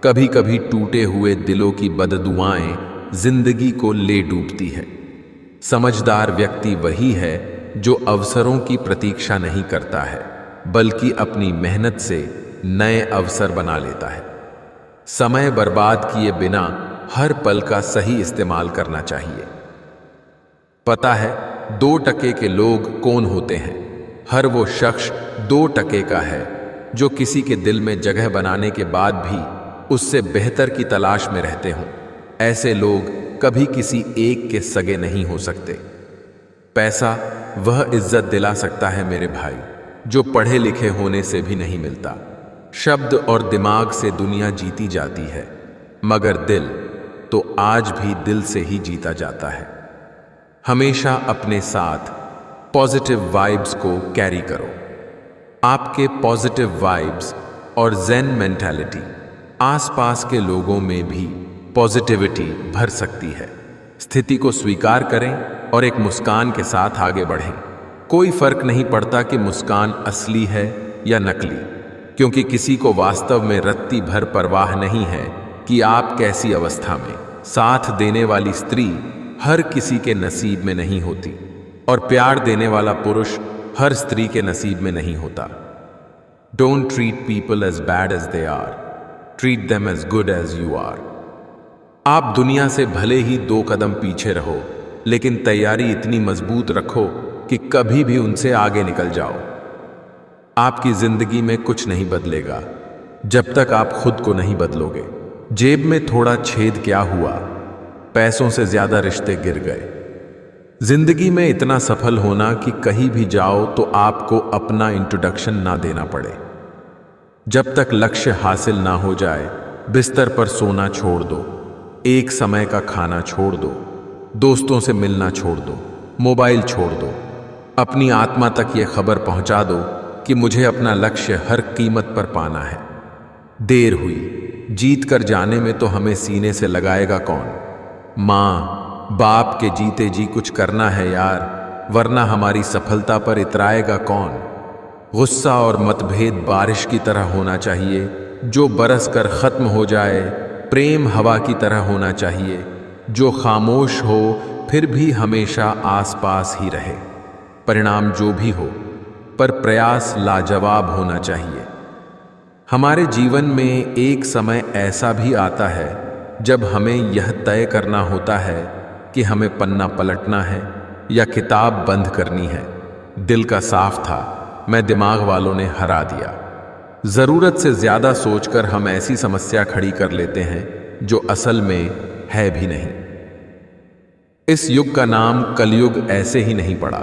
Speaker 1: कभी कभी टूटे हुए दिलों की बददुआएं जिंदगी को ले डूबती है। समझदार व्यक्ति वही है जो अवसरों की प्रतीक्षा नहीं करता है, बल्कि अपनी मेहनत से नए अवसर बना लेता है। समय बर्बाद किए बिना हर पल का सही इस्तेमाल करना चाहिए। पता है 2 टके के लोग कौन होते हैं? हर वो शख्स 2 टके का है जो किसी के दिल में जगह बनाने के बाद भी उससे बेहतर की तलाश में रहते हों। ऐसे लोग कभी किसी एक के सगे नहीं हो सकते। पैसा वह इज्जत दिला सकता है मेरे भाई, जो पढ़े लिखे होने से भी नहीं मिलता। शब्द और दिमाग से दुनिया जीती जाती है, मगर दिल तो आज भी दिल से ही जीता जाता है। हमेशा अपने साथ पॉजिटिव वाइब्स को कैरी करो। आपके पॉजिटिव वाइब्स और ज़ेन मेंटालिटी आसपास के लोगों में भी पॉजिटिविटी भर सकती है। स्थिति को स्वीकार करें और एक मुस्कान के साथ आगे बढ़ें। कोई फर्क नहीं पड़ता कि मुस्कान असली है या नकली, क्योंकि किसी को वास्तव में रत्ती भर परवाह नहीं है कि आप कैसी अवस्था में। साथ देने वाली स्त्री हर किसी के नसीब में नहीं होती, और प्यार देने वाला पुरुष हर स्त्री के नसीब में नहीं होता। Don't treat people as bad as they are, treat them as good as you are. आप दुनिया से भले ही 2 कदम पीछे रहो, लेकिन तैयारी इतनी मजबूत रखो कि कभी भी उनसे आगे निकल जाओ। आपकी जिंदगी में कुछ नहीं बदलेगा जब तक आप खुद को नहीं बदलोगे। जेब में थोड़ा छेद क्या हुआ, पैसों से ज्यादा रिश्ते गिर गए। जिंदगी में इतना सफल होना कि कहीं भी जाओ तो आपको अपना इंट्रोडक्शन ना देना पड़े। जब तक लक्ष्य हासिल ना हो जाए, बिस्तर पर सोना छोड़ दो, एक समय का खाना छोड़ दो, दोस्तों से मिलना छोड़ दो, मोबाइल छोड़ दो। अपनी आत्मा तक ये खबर पहुंचा दो कि मुझे अपना लक्ष्य हर कीमत पर पाना है। देर हुई, जीत कर जाने में तो हमें सीने से लगाएगा कौन? माँ बाप के जीते जी कुछ करना है यार, वरना हमारी सफलता पर इतराएगा कौन? गुस्सा और मतभेद बारिश की तरह होना चाहिए, जो बरस कर खत्म हो जाए। प्रेम हवा की तरह होना चाहिए, जो खामोश हो फिर भी हमेशा आसपास ही रहे। परिणाम जो भी हो, पर प्रयास लाजवाब होना चाहिए। हमारे जीवन में एक समय ऐसा भी आता है जब हमें यह तय करना होता है कि हमें पन्ना पलटना है या किताब बंद करनी है। दिल का साफ था, मैं दिमाग वालों ने हरा दिया। जरूरत से ज्यादा सोचकर हम ऐसी समस्या खड़ी कर लेते हैं जो असल में है भी नहीं। इस युग का नाम कलयुग ऐसे ही नहीं पड़ा।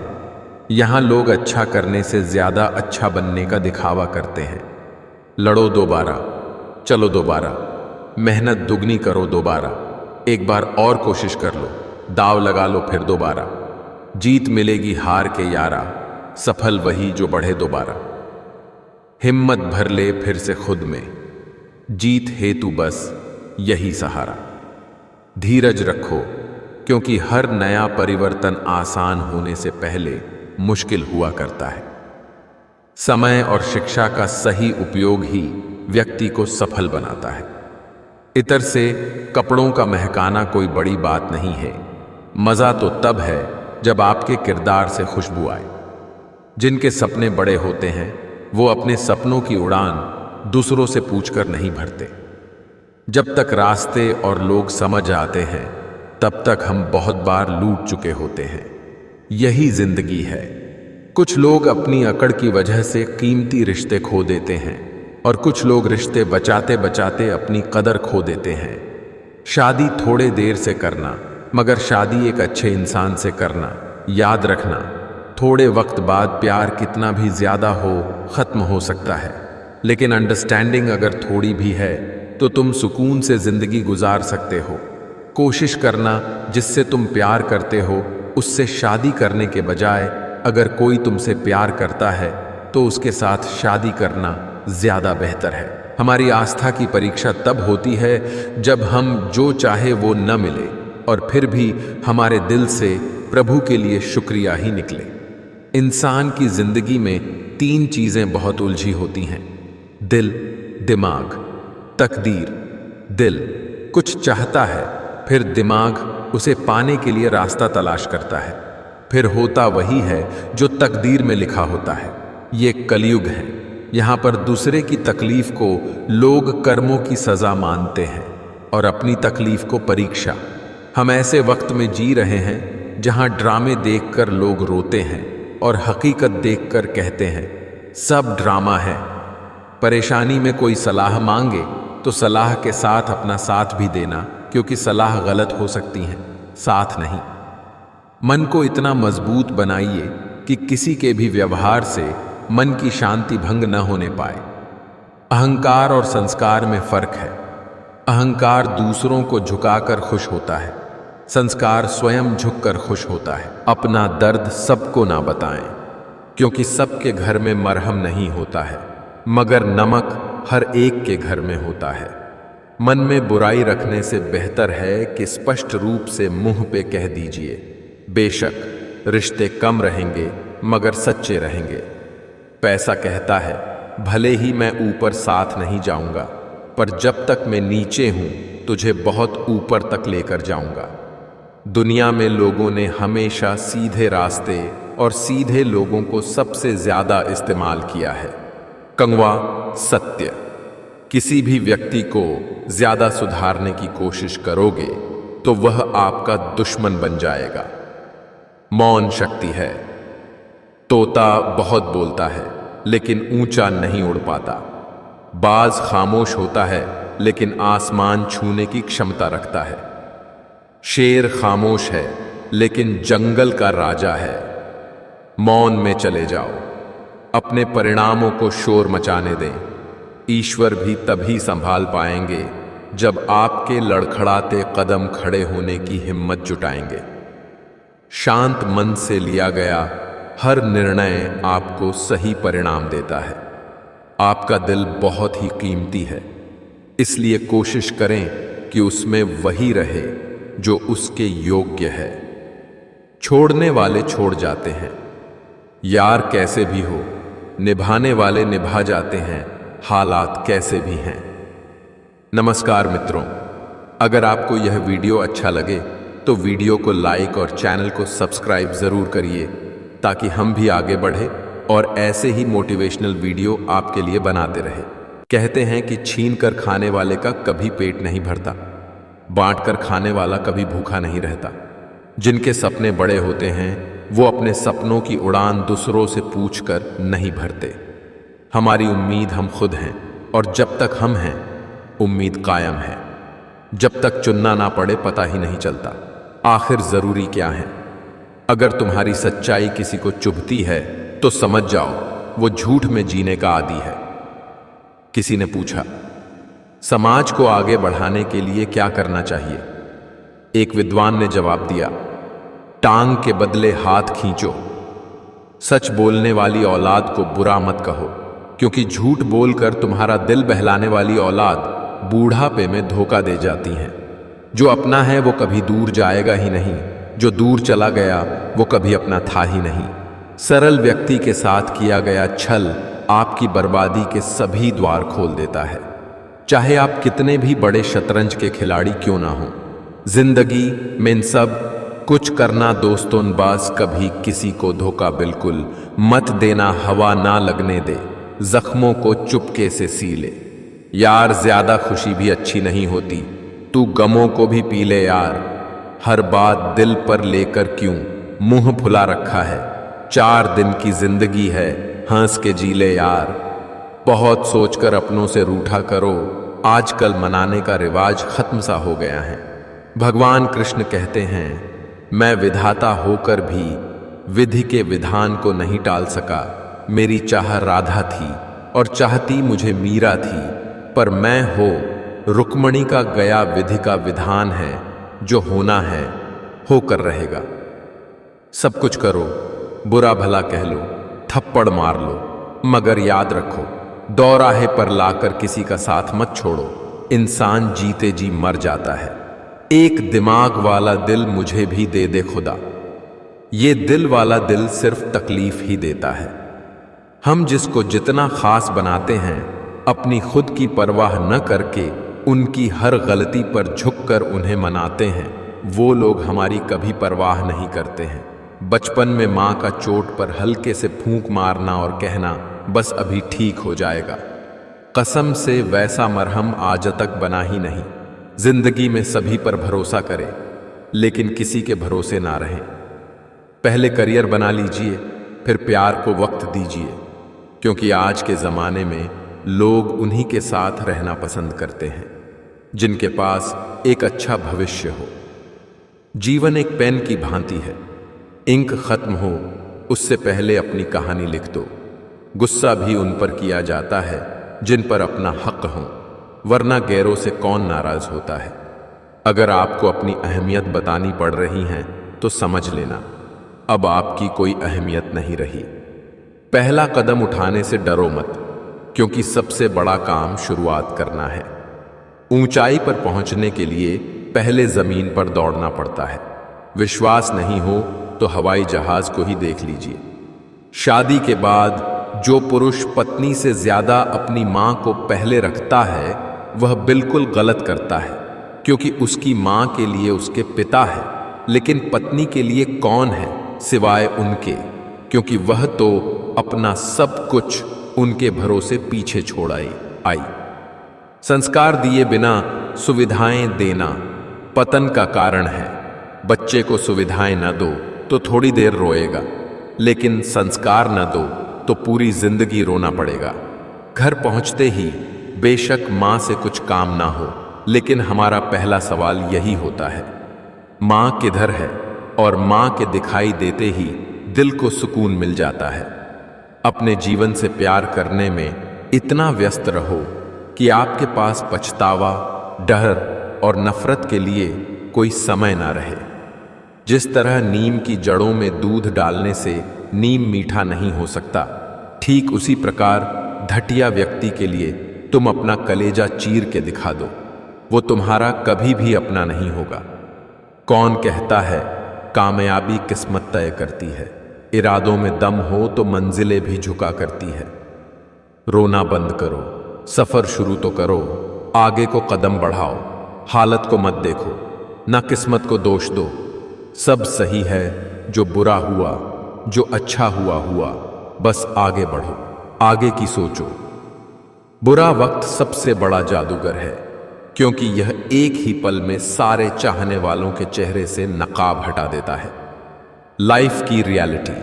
Speaker 1: यहां लोग अच्छा करने से ज्यादा अच्छा बनने का दिखावा करते हैं। लड़ो दोबारा, चलो दोबारा, मेहनत दुगनी करो दोबारा, एक बार और कोशिश कर लो, दाव लगा लो फिर दोबारा, जीत मिलेगी हार के यारा, सफल वही जो बढ़े दोबारा। हिम्मत भर ले फिर से खुद में, जीत हेतु बस यही सहारा। धीरज रखो क्योंकि हर नया परिवर्तन आसान होने से पहले मुश्किल हुआ करता है। समय और शिक्षा का सही उपयोग ही व्यक्ति को सफल बनाता है। इतर से कपड़ों का महकाना कोई बड़ी बात नहीं है। मजा तो तब है जब आपके किरदार से खुशबू आए। जिनके सपने बड़े होते हैं वो अपने सपनों की उड़ान दूसरों से पूछकर नहीं भरते। जब तक रास्ते और लोग समझ आते हैं तब तक हम बहुत बार लूट चुके होते हैं। यही जिंदगी है। कुछ लोग अपनी अकड़ की वजह से कीमती रिश्ते खो देते हैं और कुछ लोग रिश्ते बचाते बचाते अपनी कदर खो देते हैं। शादी थोड़े देर से करना, मगर शादी एक अच्छे इंसान से करना। याद रखना, थोड़े वक्त बाद प्यार कितना भी ज्यादा हो खत्म हो सकता है, लेकिन अंडरस्टैंडिंग अगर थोड़ी भी है तो तुम सुकून से जिंदगी गुजार सकते हो। कोशिश करना जिससे तुम प्यार करते हो उससे शादी करने के बजाय अगर कोई तुमसे प्यार करता है तो उसके साथ शादी करना ज्यादा बेहतर है। हमारी आस्था की परीक्षा तब होती है जब हम जो चाहे वो न मिले और फिर भी हमारे दिल से प्रभु के लिए शुक्रिया ही निकले। इंसान की जिंदगी में 3 चीजें बहुत उलझी होती हैं: दिल, दिमाग, तकदीर। दिल कुछ चाहता है, फिर दिमाग उसे पाने के लिए रास्ता तलाश करता है, फिर होता वही है जो तकदीर में लिखा होता है। ये कलयुग है। यहाँ पर दूसरे की तकलीफ को लोग कर्मों की सजा मानते हैं और अपनी तकलीफ को परीक्षा। हम ऐसे वक्त में जी रहे हैं जहाँ ड्रामे देखकर लोग रोते हैं और हकीकत देखकर कहते हैं सब ड्रामा है। परेशानी में कोई सलाह मांगे तो सलाह के साथ अपना साथ भी देना, क्योंकि सलाह गलत हो सकती है, साथ नहीं। मन को इतना मजबूत बनाइए कि किसी के भी व्यवहार से मन की शांति भंग न होने पाए। अहंकार और संस्कार में फर्क है। अहंकार दूसरों को झुकाकर खुश होता है, संस्कार स्वयं झुककर खुश होता है। अपना दर्द सबको ना बताएं, क्योंकि सबके घर में मरहम नहीं होता है, मगर नमक हर एक के घर में होता है। मन में बुराई रखने से बेहतर है कि स्पष्ट रूप से मुंह पे कह दीजिए। बेशक रिश्ते कम रहेंगे मगर सच्चे रहेंगे। पैसा कहता है भले ही मैं ऊपर साथ नहीं जाऊंगा, पर जब तक मैं नीचे हूं तुझे बहुत ऊपर तक लेकर जाऊंगा। दुनिया में लोगों ने हमेशा सीधे रास्ते और सीधे लोगों को सबसे ज्यादा इस्तेमाल किया है। कंगवा सत्य। किसी भी व्यक्ति को ज्यादा सुधारने की कोशिश करोगे तो वह आपका दुश्मन बन जाएगा। मौन शक्ति है। तोता बहुत बोलता है लेकिन ऊंचा नहीं उड़ पाता। बाज खामोश होता है लेकिन आसमान छूने की क्षमता रखता है। शेर खामोश है लेकिन जंगल का राजा है। मौन में चले जाओ, अपने परिणामों को शोर मचाने दें। ईश्वर भी तभी संभाल पाएंगे जब आपके लड़खड़ाते कदम खड़े होने की हिम्मत जुटाएंगे। शांत मन से लिया गया हर निर्णय आपको सही परिणाम देता है। आपका दिल बहुत ही कीमती है, इसलिए कोशिश करें कि उसमें वही रहे जो उसके योग्य है। छोड़ने वाले छोड़ जाते हैं, यार कैसे भी हो, निभाने वाले निभा जाते हैं, हालात कैसे भी हैं। नमस्कार मित्रों, अगर आपको यह वीडियो अच्छा लगे तो वीडियो को लाइक और चैनल को सब्सक्राइब जरूर करिए, ताकि हम भी आगे बढ़े और ऐसे ही मोटिवेशनल वीडियो आपके लिए बनाते रहे। कहते हैं कि छीन कर खाने वाले का कभी पेट नहीं भरता, बांट कर खाने वाला कभी भूखा नहीं रहता। जिनके सपने बड़े होते हैं वो अपने सपनों की उड़ान दूसरों से पूछकर नहीं भरते। हमारी उम्मीद हम खुद हैं और जब तक हम हैं उम्मीद कायम है। जब तक चुनना ना पड़े पता ही नहीं चलता आखिर जरूरी क्या है। अगर तुम्हारी सच्चाई किसी को चुभती है तो समझ जाओ वो झूठ में जीने का आदी है। किसी ने पूछा, समाज को आगे बढ़ाने के लिए क्या करना चाहिए? एक विद्वान ने जवाब दिया, टांग के बदले हाथ खींचो। सच बोलने वाली औलाद को बुरा मत कहो, क्योंकि झूठ बोलकर तुम्हारा दिल बहलाने वाली औलाद बूढ़ापे में धोखा दे जाती है। जो अपना है वो कभी दूर जाएगा ही नहीं, जो दूर चला गया वो कभी अपना था ही नहीं। सरल व्यक्ति के साथ किया गया छल आपकी बर्बादी के सभी द्वार खोल देता है, चाहे आप कितने भी बड़े शतरंज के खिलाड़ी क्यों ना हो। जिंदगी में इन सब कुछ करना दोस्तों, बस कभी किसी को धोखा बिल्कुल मत देना, हवा ना लगने दे, जख्मों को चुपके से सी ले। यार ज्यादा खुशी भी अच्छी नहीं होती, तू गमों को भी पी ले यार। हर बात दिल पर लेकर क्यों मुंह फुला रखा है, 4 दिन की जिंदगी है हंस के जी ले यार। बहुत सोचकर अपनों से रूठा करो, आजकल मनाने का रिवाज खत्म सा हो गया है। भगवान कृष्ण कहते हैं, मैं विधाता होकर भी विधि के विधान को नहीं टाल सका। मेरी चाह राधा थी और चाहती मुझे मीरा थी, पर मैं हो रुक्मणी का गया विधि का विधान है, जो होना है होकर रहेगा। सब कुछ करो, बुरा भला कह लो, थप्पड़ मार लो, मगर याद रखो दौराहे पर लाकर किसी का साथ मत छोड़ो। इंसान जीते जी मर जाता है। एक दिमाग वाला दिल मुझे भी दे दे खुदा, ये दिल वाला दिल सिर्फ तकलीफ ही देता है। हम जिसको जितना खास बनाते हैं, अपनी खुद की परवाह न करके उनकी हर गलती पर झुककर उन्हें मनाते हैं, वो लोग हमारी कभी परवाह नहीं करते हैं। बचपन में माँ का चोट पर हल्के से फूंक मारना और कहना बस अभी ठीक हो जाएगा, कसम से वैसा मरहम आज तक बना ही नहीं। जिंदगी में सभी पर भरोसा करें, लेकिन किसी के भरोसे ना रहें। पहले करियर बना लीजिए, फिर प्यार को वक्त दीजिए, क्योंकि आज के ज़माने में लोग उन्हीं के साथ रहना पसंद करते हैं जिनके पास एक अच्छा भविष्य हो। जीवन एक पेन की भांति है, इंक खत्म हो उससे पहले अपनी कहानी लिख दो। गुस्सा भी उन पर किया जाता है जिन पर अपना हक हो, वरना गैरों से कौन नाराज होता है। अगर आपको अपनी अहमियत बतानी पड़ रही है तो समझ लेना अब आपकी कोई अहमियत नहीं रही। पहला कदम उठाने से डरो मत, क्योंकि सबसे बड़ा काम शुरुआत करना है। ऊंचाई पर पहुंचने के लिए पहले जमीन पर दौड़ना पड़ता है। विश्वास नहीं हो तो हवाई जहाज को ही देख लीजिए। शादी के बाद जो पुरुष पत्नी से ज्यादा अपनी मां को पहले रखता है वह बिल्कुल गलत करता है, क्योंकि उसकी मां के लिए उसके पिता है, लेकिन पत्नी के लिए कौन है सिवाय उनके, क्योंकि वह तो अपना सब कुछ उनके भरोसे पीछे छोड़ आई। संस्कार दिए बिना सुविधाएं देना पतन का कारण है। बच्चे को सुविधाएं न दो तो थोड़ी देर रोएगा, लेकिन संस्कार न दो तो पूरी जिंदगी रोना पड़ेगा। घर पहुंचते ही बेशक मां से कुछ काम ना हो, लेकिन हमारा पहला सवाल यही होता है, मां किधर है? और मां के दिखाई देते ही दिल को सुकून मिल जाता है। अपने जीवन से प्यार करने में इतना व्यस्त रहो कि आपके पास पछतावा, डर और नफरत के लिए कोई समय ना रहे। जिस तरह नीम की जड़ों में दूध डालने से नीम मीठा नहीं हो सकता, ठीक उसी प्रकार घटिया व्यक्ति के लिए तुम अपना कलेजा चीर के दिखा दो, वो तुम्हारा कभी भी अपना नहीं होगा। कौन कहता है कामयाबी किस्मत तय करती है? इरादों में दम हो तो मंजिलें भी झुका करती है। रोना बंद करो, सफर शुरू तो करो, आगे को कदम बढ़ाओ। हालत को मत देखो, ना किस्मत को दोष दो। सब सही है, जो बुरा हुआ, जो अच्छा हुआ हुआ, बस आगे बढ़ो, आगे की सोचो। बुरा वक्त सबसे बड़ा जादूगर है। क्योंकि यह एक ही पल में सारे चाहने वालों के चेहरे से नकाब हटा देता है। लाइफ की रियलिटी,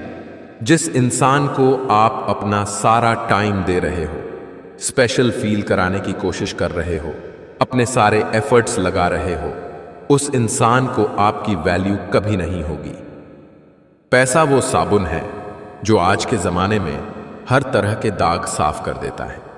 Speaker 1: जिस इंसान को आप अपना सारा टाइम दे रहे हो, स्पेशल फील कराने की कोशिश कर रहे हो, अपने सारे एफर्ट्स लगा रहे हो, उस इंसान को आपकी वैल्यू कभी नहीं होगी। पैसा वो साबुन है जो आज के जमाने में हर तरह के दाग साफ कर देता है।